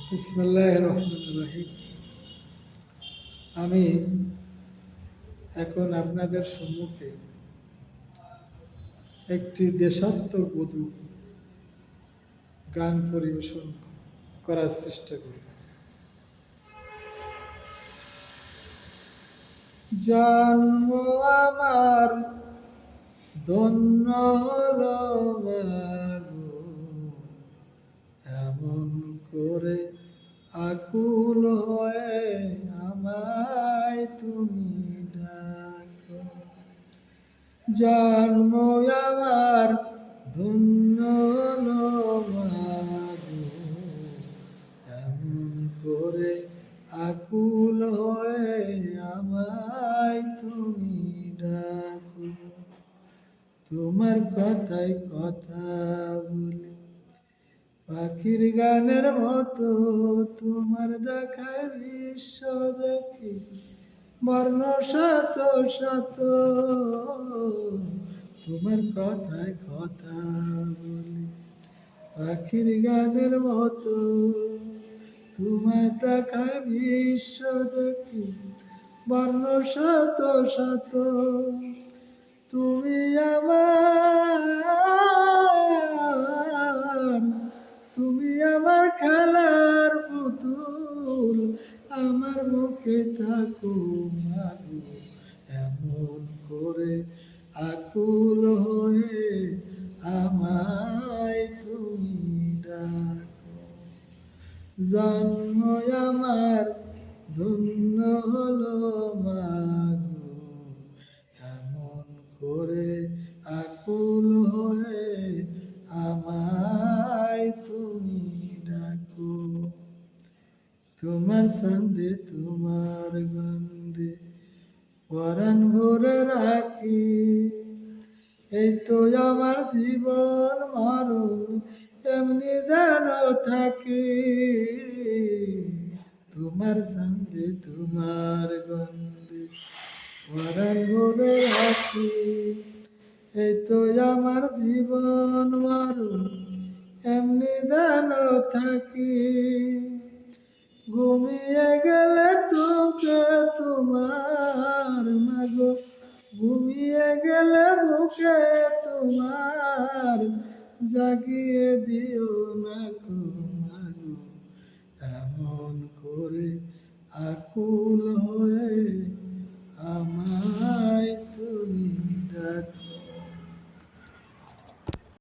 বিসমিল্লাহির রহমানির রহিম। আমি এখন আপনাদের সম্মুখে একটি দেশাত্মবোধক গান পরিবেশন করার চেষ্টা করি। জন্ম আমার ধন্য হলো মাগো, এমন করে আকুল হয়ে আমায় তুমি ডাকো। জন্ম আমার ধন্য হলো মাগো, এমন করে আকুল হয়ে আমায় তুমি ডাকো। তোমার কথায় কথা বলি পাখির গানের মতো, তোমার দেখায় বিশ্ব দেখি বর্ণ শত শত। তোমার কথায় কথা বলি পাখির গানের মতো, তোমার দেখায় বিশ্ব দেখি বর্ণ শত শত। তুমি আমার খেলার পুতুল, আমার মুখে থাকো মাগো, এমন করে আকুল হয়ে আমায় তুমি ডাকো। জন্ম আমার ধন্য হলো মাগো, এমন করে আকুল হয়ে আমায় তুমি ডাকো। তোমার সন্ধে তোমার গন্ধে পরাণ ভরে রাখি, এই তো আমার জীবন মরণ এমনি যেন থাকি। তোমার সন্ধে তোমার গন্ধে পরাণ ভরে রাখি, এই তো আমার জীবন মরণ এমনি যেন থাকি। ঘুমিয়ে গেলে তোকে তোমার মাগো, ঘুমিয়ে গেলে বুকে তোমার জাগিয়ে দিও না গো মাগো, এমন করে আকুল হয়ে আমায় তুমি ডাকো।